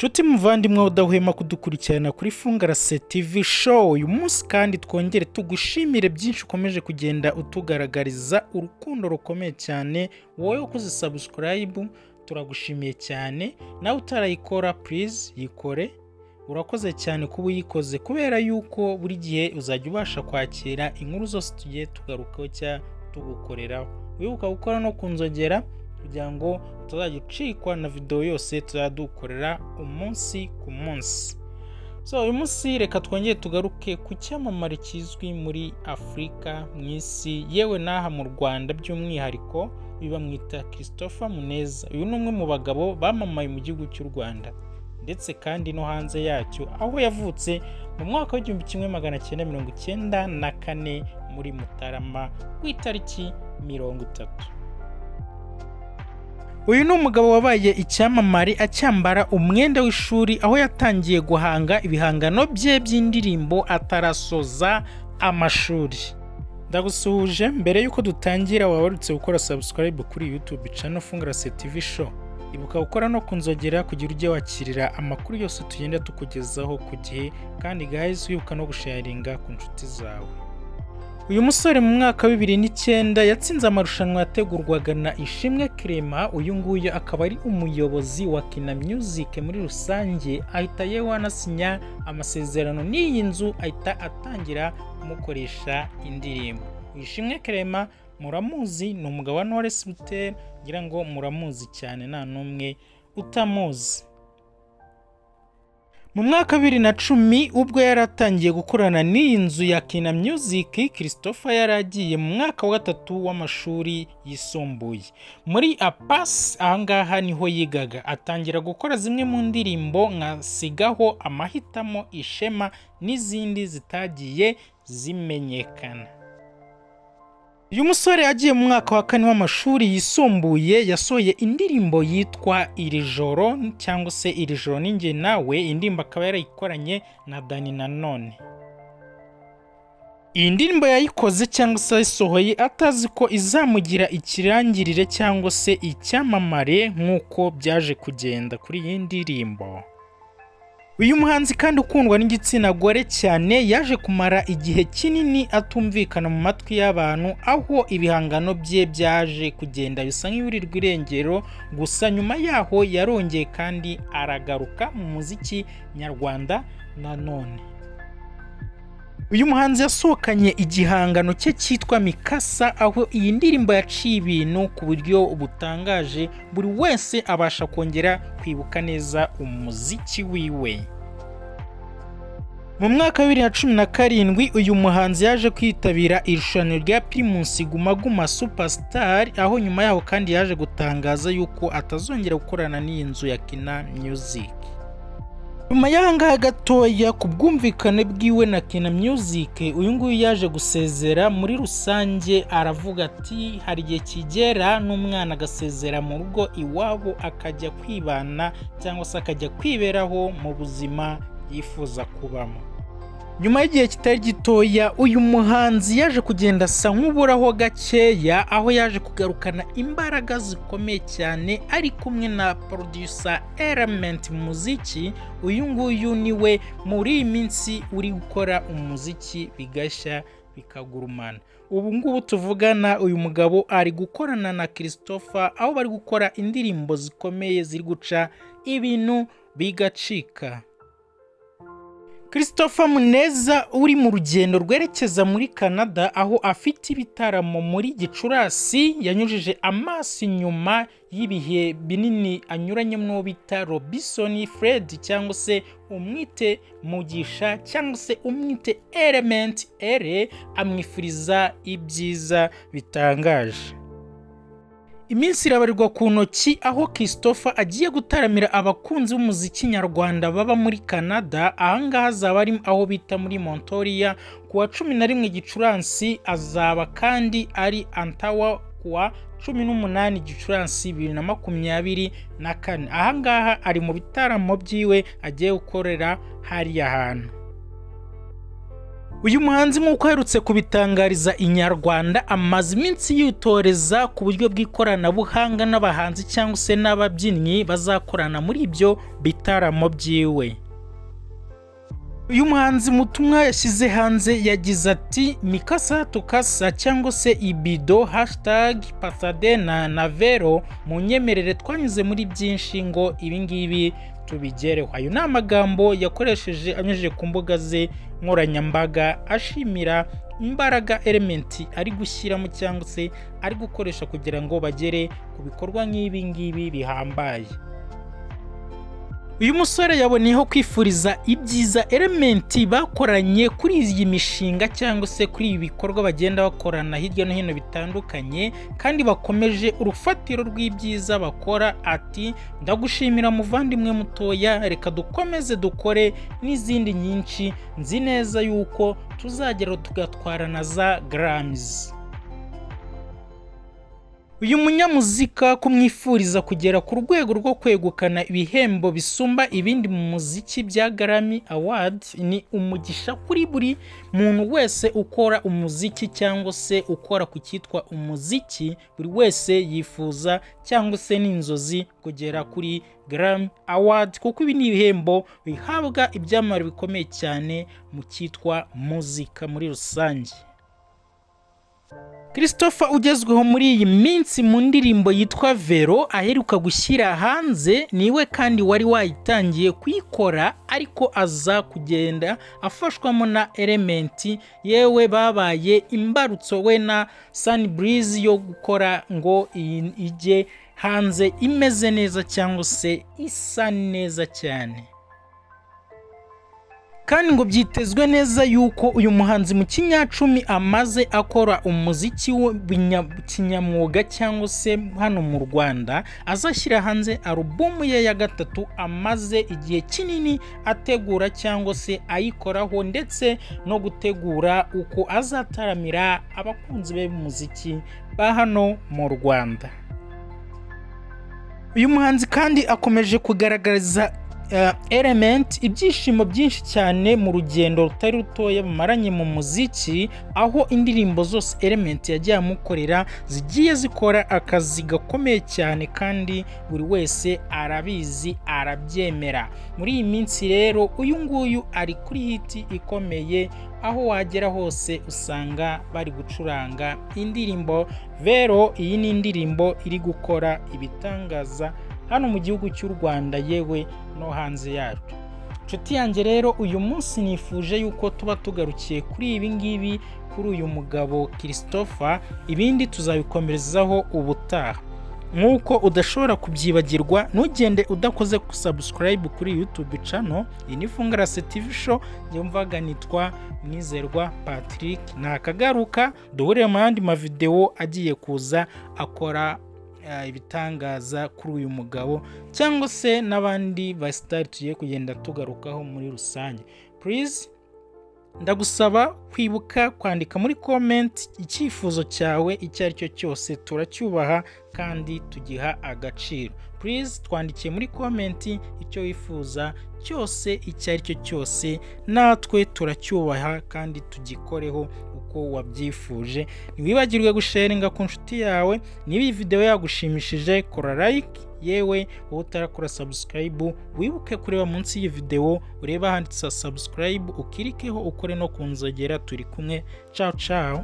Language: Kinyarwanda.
Nshuti muvandimwe udahwema kudukurikirana kuri Fungarase TV show, uyu munsi kandi twongere tugushimire byinshi ukomeje kugenda utugaragariza urukundo rukomeye cyane. Wowe ukoze subscribe turagushimiye cyane, nawe utarayikora please yikore. Urakoze cyane kuba uyikoze kubera yuko buri gihe uzajya ubasha kwakira inkuru zose tugiye tugarukaho cyangwa tugukoreraho. Wibuka gukora no kunzogera kugira ngo tuzajya ucikwa na video yose tuzadukorera umunsi ku munsi. Uyu munsi reka twongere tugaruke ku cyamamare kizwi muri Afurika, mu isi, yewe n'aha mu Rwanda by'umwihariko. Uyu bamwita Christopher Muneza. Uyu ni umwe mu bagabo bamamaye mu gihugu cy'u Rwanda ndetse kandi no hanze yacyo, aho yavutse mu mwaka w'1994 muri Mutarama ku itariki 30. Uyu ni umugabo wabaye icyamamare acyambara umwenda w'ishuri, aho yatangiye guhanga ibihangano bye by'indirimbo atarasoza amashuri. Ndagusuhuje, mbere yuko dutangira wabarutse gukora subscribe kuri YouTube channel Fungarase TV show. Ibuka gukora no kunzogera kugira ujye wakirira amakuru yose tugenda tukugezaho ku gihe, kandi guys wibuka no gusharinga ku nshuti zawe. Uyu musore mu mwaka wa 2009 yatsinze amarushanwa yategurwaga na Ishimwe Clement. Uyu nguyu akaba ari umuyobozi wa Kina Music muri rusange, ahita yewe anasinya amasezerano n'iyi nzu, ahita atangira kumukoresha indirimbo. Ishimwe Clement muramuzi, ni umugabo wa Knowless Butera, ngira ngo muramuzi cyane nta numwe utamuzi. Mu mwaka wa 2010 ubwo yaratangiye gukorana n'iyi nzu ya Kina Music, Christopher yaragiye mu mwaka wa 3 w'amashuri yisumbuye muri APAS. Ahangaha niho yigaga, atangira gukora zimwe mu ndirimbo nka Sigaho, Amahitamo, Ishema n'izindi zitagiye zimenyekana. Uyu musore agiye mu mwaka wa 4 w'amashuri yisumbuye yasohoye indirimbo yitwa Iri Joro cyangwa se Iri Joro Ninjye Nawe. Indirimbo akaba yarayikoranye na Dani Nanone. Iyi ndirimbo yayikoze cyangwa se yasohoye atazi ko izamugira ikirangirire cyangwa se icyamamare nk'uko byaje kugenda kuri iyi ndirimbo. Uyu muhanzi kandi ukundwa n'igitsina gore cyane yaje kumara igihe kinini atumvikana mu matwi y'abantu, aho ibihangano bye byaje kugenda bisa nk'ibirirwa irengero. Gusa nyuma yaho yarongeye kandi aragaruka mu muziki nyarwanda nanone. Uyu muhanzi yasohokanye igihangano cye cyitwa Mikasa, aho iyi ndirimbo yaciye ibintu ku buryo butangaje, buri wese abasha kongera kwibuka neza umuziki wiwe. Mu mwaka wa 2017 uyu muhanzi yaje kwitabira irushanwa rya Primus Guma Guma Superstar, aho nyuma yaho kandi yaje gutangaza yuko atazongera gukorana n'iyi nzu ya Kina Music. Nyuma y'ahangaha gatoya ku bwumvikane bwiwe na Kina Music, uyu nguyu yaje gusezera muri rusange. Aravuga ati hari igihe kigera n'umwana agasezera mu rugo iwabo akajya kwibana cyangwa se akajya kwiberaho mu buzima yifuza kubamo. Nyuma y'igihe kitari gitoya uyu muhanzi yaje kugenda asa nk'uburaho gakeya, aho yaje kugarukana imbaraga zikomeye cyane ari kumwe na producer Element mu muziki. Uyu nguyu niwe muri iyi minsi uri gukora umuziki bigashya bikagurumana. Ubu ngubu tuvugana uyu mugabo ari gukorana na Christopher, aho bari gukora indirimbo zikomeye ziri guca ibintu bigacika. Christopher Muneza uri mu rugendo rwerekeza muri Canada, aho afite ibitaramo muri Gicurasi. Yanyujije amaso inyuma y'ibihe binini anyuranye mu bita Robinson Fred cyangwa se umwite Mugisha cyangwa se umwite Element ere, amwifuriza ibyiza bitangaje. Iminsi irabarirwa ku ntoki aho Christopher agiye gutaramira abakunzi b'umuziki nyarwanda baba muri Canada. Ahangaha azaba ari aho bita muri Montreal ku wa 11 Gicurasi, azaba kandi ari Antawa ku wa 18 Gicurasi 2024. Ahangaha ari mu bitaramo byiwe agiye gukorera hariya hantu. uyu muhanzi nk'uko aherutse kubitangariza Inyarwanda amaze iminsi yitoreza ku buryo bw'ikoranabuhanga n'abahanzi cyangwa se n'ababyinnyi bazakorana muri ibyo bitaramo byiwe. Uyu muhanzi mutumwa yashyize hanze yagize ati Mikasa tukasa cyangwa se ibido #Pasadena na Vero munyemerere twanyuze muri byinshi ngo ibingibi tubigereho. Ayo ni amagambo yakoresheje anyujije ku mbuga ze nkoranyambaga ashimira imbaraga Element ari gushyiramo cyangwa se ari gukoresha kugira ngo bagere ku bikorwa nk'ibi ngibi bihambaye. Uyu musore yaboneyeho kwifuriza ibyiza Element bakoranye kuri iyi mishinga cyangwa se kuri ibi bikorwa bagenda bakorana hirya no hino bitandukanye, kandi bakomeje urufatiro rw'ibyiza bakora. Ati ndagushimira muvandimwe mutoya, reka dukomeze dukore n'izindi nyinshi, nzi neza yuko tuzagera tugatwarana za Grammys. Uyu munyamuzika kumwifuriza kugera ku rwego rwo kwegukana ibihembo bisumba ibindi mu muziki bya Grammy Award ni umugisha kuri buri muntu wese ukora umuziki cyangwa se ukora ku cyitwa umuziki. Buri wese yifuza cyangwa se n'inzozi kugera kuri Grammy Award, kuko ibi ni ibihembo bihabwa ibyamamare bikomeye cyane mu cyitwa muzika muri rusange. Christopher ugezweho muri iyi minsi mu ndirimbo yitwa Vero aheruka gushyira hanze, niwe kandi wari wayitangiye kuyikora, ariko aza kugenda afashwamo na Element, yewe babaye imbarutso we na Sunny Breeze yo gukora ngo ijye hanze imeze neza cyangwa se isa neza cyane. Kandi ngo byitezwe neza yuko uyu muhanzi mu kinyacumi amaze akora umuziki w'ikinyamwuga cyangwa se hano mu Rwanda, azashyira hanze alubumu ye ya gatatu amaze igihe kinini ategura cyangwa se ayikoraho, ndetse no gutegura uko azataramira abakunzi be b'umuziki ba hano mu Rwanda. Uyu muhanzi kandi akomeje kugaragariza Element ibyishimo byinshi cyane mu rugendo rutari rutoya bamaranye mu muziki, aho indirimbo zose Element yagiye amukorera zigiye zikora akazi gakomeye cyane, kandi buri wese arabizi arabyemera. Muri iyi minsi rero uyu nguyu ari kuri hiti ikomeye, aho wagera hose usanga bari gucuranga indirimbo Vero. Iyi ni indirimbo iri gukora ibitangaza hano mu gihugu cy'u Rwanda yewe no hanze yacu. Nshuti yanjye rero, uyu munsi nifuje yuko tuba tugarukiye kuri ibi ngibi kuri uyu mugabo Christopher, ibindi tuzabikomerezaho ubutaha. Nk'uko udashobora kubyibagirwa, ntugende udakoze subscribe kuri YouTube channel. Iyi ni Fungarase TV show, yumvaga nitwa Mwizerwa Patrick. Nakagaruka duhure mu yandi mavideo agiye kuza akora ibitangaza kuri uyu mugabo cyangwa se n'abandi basitari tugiye kugenda tugarukaho muri rusange. Please ndagusaba kwibuka kwandika muri comment icyifuzo cyawe icyo ari cyo cyose, turacyubaha kandi tugiha agaciro. Please twandikiye muri comment icyo wifuza cyose icyo ari cyo cyose, natwe turacyubaha kandi tugikoreho uko wabyifuje. Ntiwibagirwe gusharinga ku nshuti yawe. Niba iyi video yagushimishije kora like, yewe wowe utarakora subscribe wibuke kureba munsi y'iyi video ureba handitse subscribe ukirikeho ukore no kunzogera. Turi kumwe, ciao ciao.